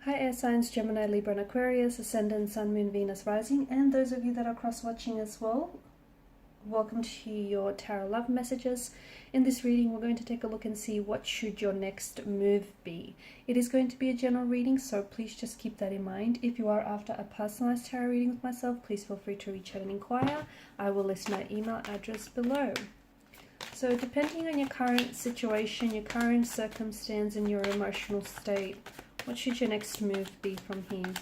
Hi air signs, Gemini, Libra and Aquarius, Ascendant, Sun, Moon, Venus, Rising, and those of you that are cross-watching as well, welcome to your tarot love messages. In this reading, we're going to take a look and see what should your next move be. It is going to be a general reading, so please just keep that in mind. If you are after a personalized tarot reading with myself, please feel free to reach out and inquire. I will list my email address below. So depending on your current situation, your current circumstance, and your emotional state, what should your next move be from here?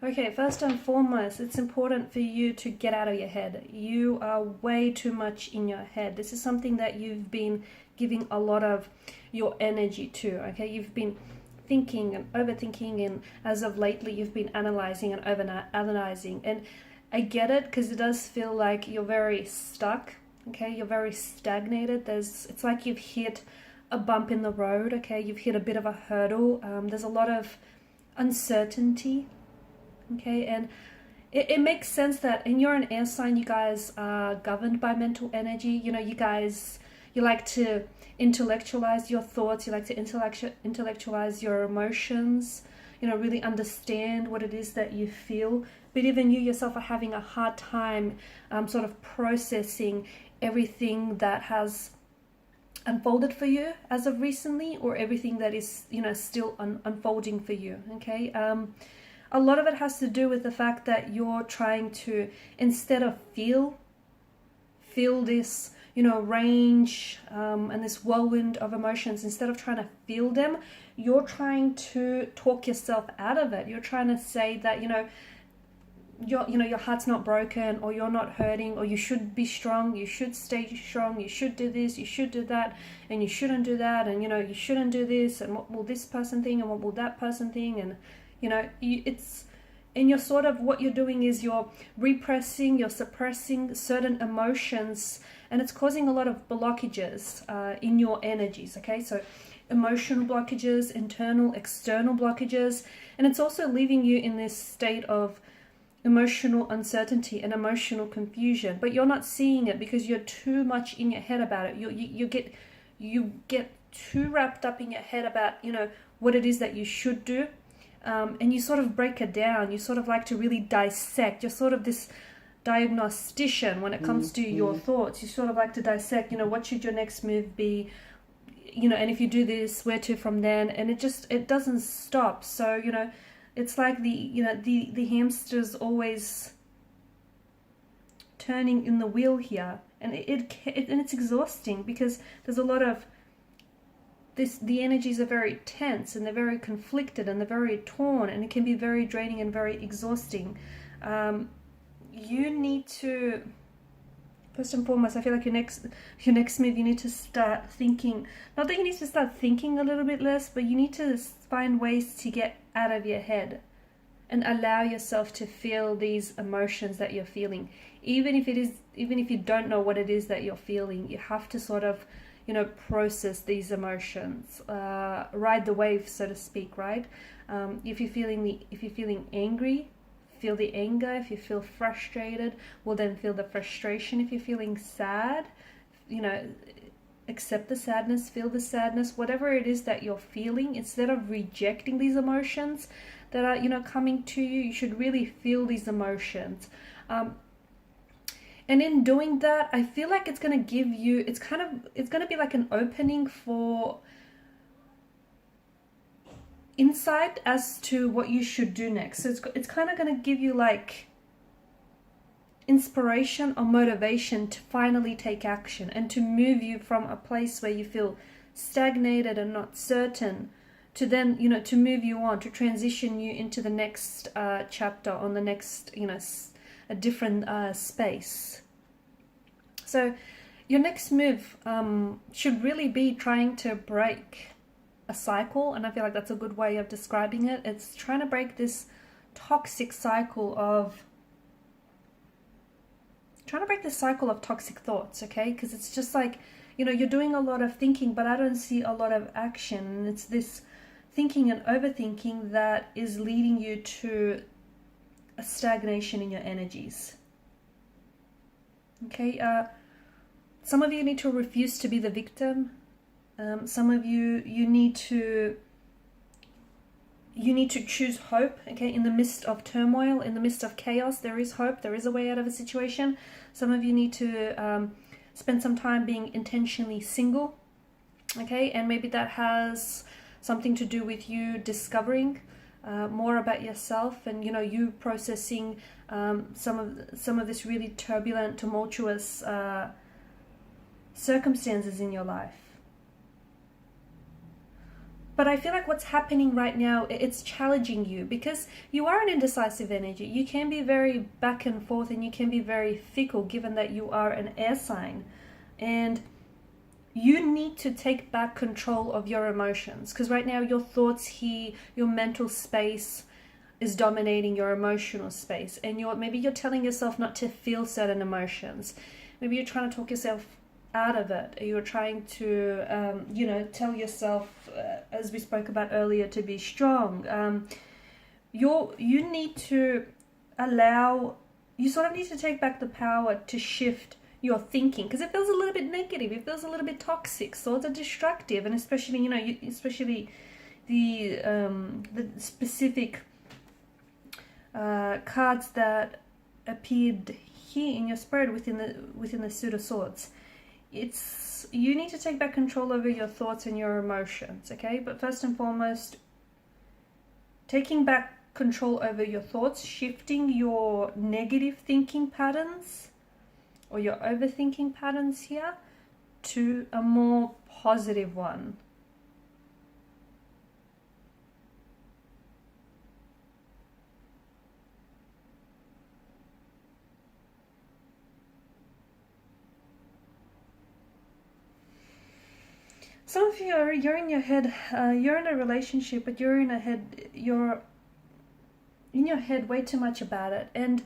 Okay, first and foremost, it's important for you to get out of your head. You are way too much in your head. This is something that you've been giving a lot of your energy to, okay? You've been thinking and overthinking, and as of lately, you've been analyzing and over-analyzing. And I get it, because it does feel like you're very stuck, okay? You're very stagnated. It's like you've hit a bump in the road, okay? You've hit a bit of a hurdle. There's a lot of uncertainty. Okay, and it makes sense that, and you're an air sign, you guys are governed by mental energy. You know, you like to intellectualize your thoughts, you like to intellectualize your emotions, you know, really understand what it is that you feel. But even you yourself are having a hard time sort of processing everything that has unfolded for you as of recently, or everything that is, you know, still unfolding for you, okay? A lot of it has to do with the fact that you're trying to, instead of feel this, you know, range and this whirlwind of emotions, instead of trying to feel them, you're trying to talk yourself out of it. You're trying to say that, your heart's not broken, or you're not hurting, or you should be strong, you should stay strong, you should do this, you should do that, and you shouldn't do that, and, you know, you shouldn't do this, and what will this person think, and what will that person think, and you know, you're sort of, what you're doing is you're repressing, you're suppressing certain emotions, and it's causing a lot of blockages in your energies, okay? So emotional blockages, internal, external blockages, and it's also leaving you in this state of emotional uncertainty and emotional confusion, but you're not seeing it because you're too much in your head about it. You get too wrapped up in your head about, you know, what it is that you should do. And you sort of break it down. You sort of like to really dissect. You're sort of this diagnostician when it comes to your thoughts. You sort of like to dissect, you know, what should your next move be, you know, and if you do this, where to from then, and it doesn't stop. So, you know, it's like the hamster's always turning in the wheel here, and it's exhausting, because there's a lot of the energies are very tense, and they're very conflicted, and they're very torn, and it can be very draining and very exhausting. You need to, first and foremost, I feel like your next move, you need to start thinking, not that you need to start thinking a little bit less, but you need to find ways to get out of your head and allow yourself to feel these emotions that you're feeling. Even if you don't know what it is that you're feeling, you have to sort of, you know, process these emotions, ride the wave, so to speak, right? If you're feeling angry, feel the anger. If you feel frustrated, well, then feel the frustration. If you're feeling sad, you know, accept the sadness, feel the sadness, whatever it is that you're feeling. Instead of rejecting these emotions that are, you know, coming to you, you should really feel these emotions. And in doing that, I feel like it's going to give you, it's going to be like an opening for insight as to what you should do next. So it's kind of going to give you like inspiration or motivation to finally take action, and to move you from a place where you feel stagnated and not certain, to then, you know, to move you on, to transition you into the next chapter, on the next, you know, a different space. So Your next move should really be trying to break a cycle, and I feel like that's a good way of describing it. It's trying to break this toxic cycle of toxic thoughts, okay? Because it's just like, you know, you're doing a lot of thinking, but I don't see a lot of action. And it's this thinking and overthinking that is leading you to a stagnation in your energies. Okay, some of you need to refuse to be the victim. Some of you need to choose hope. Okay, in the midst of turmoil, in the midst of chaos, there is hope. There is a way out of a situation. Some of you need to spend some time being intentionally single. Okay, and maybe that has something to do with you discovering more about yourself, and, you know, you processing some of this really turbulent, tumultuous circumstances in your life. But I feel like what's happening right now, it's challenging you, because you are an indecisive energy. You can be very back and forth, and you can be very fickle, given that you are an air sign. And you need to take back control of your emotions, because right now your thoughts here, your mental space is dominating your emotional space, and maybe you're telling yourself not to feel certain emotions. Maybe you're trying to talk yourself out of it. You're trying to you know, tell yourself, as we spoke about earlier, to be strong. You need to you sort of need to take back the power to shift your thinking, because it feels a little bit negative, it feels a little bit toxic, thoughts are destructive, and especially, you know, especially the specific cards that appeared here in your spread within the Suit of Swords. You need to take back control over your thoughts and your emotions, okay? But first and foremost, taking back control over your thoughts, shifting your negative thinking patterns or your overthinking patterns here to a more positive one. Some of you you're in your head, you're in a relationship, but you're in your head way too much about it, and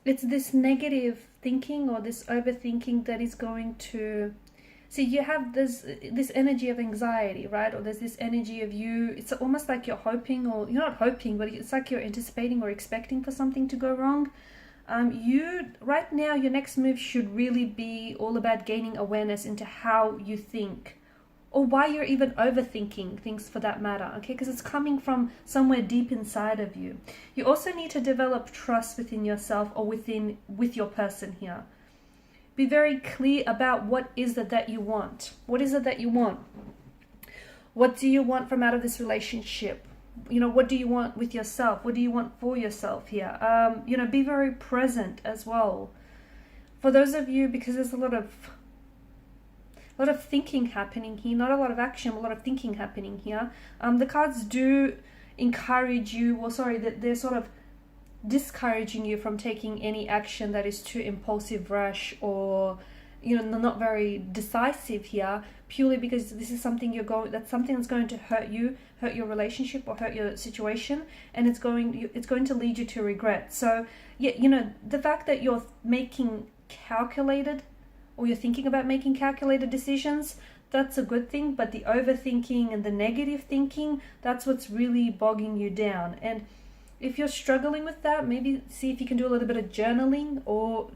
it's this negative thinking or this overthinking that is going to see, you have this energy of anxiety, right? Or there's this energy of you, it's almost like you're hoping, or you're not hoping, but it's like you're anticipating or expecting for something to go wrong. Right now, your next move should really be all about gaining awareness into how you think, or why you're even overthinking things, for that matter, okay? Because it's coming from somewhere deep inside of you. You also need to develop trust within yourself, or with your person here. Be very clear about what is it that you want. What is it that you want? What do you want from out of this relationship? You know, what do you want with yourself? What do you want for yourself here? You know, be very present as well. For those of you, because there's a lot of thinking happening here, not a lot of action, a lot of thinking happening here. The cards do encourage you, they're sort of discouraging you from taking any action that is too impulsive, rash, or, you know, not very decisive here, purely because this is something that's going to hurt you, hurt your relationship, or hurt your situation, and it's going to lead you to regret. So, yeah, you know, the fact that you're making calculated, or you're thinking about making calculated decisions, that's a good thing. But the overthinking and the negative thinking, that's what's really bogging you down. And if you're struggling with that, maybe see if you can do a little bit of journaling, or,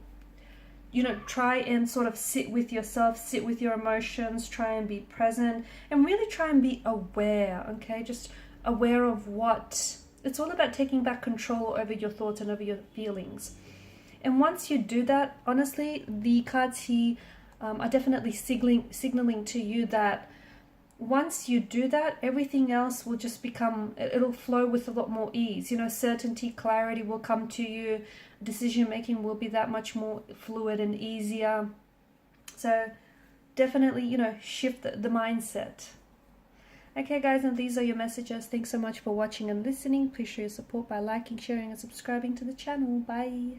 you know, try and sort of sit with yourself, sit with your emotions, try and be present, and really try and be aware, okay? Just aware of what. It's all about taking back control over your thoughts and over your feelings. And once you do that, honestly, the cards here are definitely signaling to you that once you do that, everything else will just it'll flow with a lot more ease. You know, certainty, clarity will come to you. Decision making will be that much more fluid and easier. So definitely, you know, shift the mindset. Okay, guys, and these are your messages. Thanks so much for watching and listening. Please show your support by liking, sharing, and subscribing to the channel. Bye.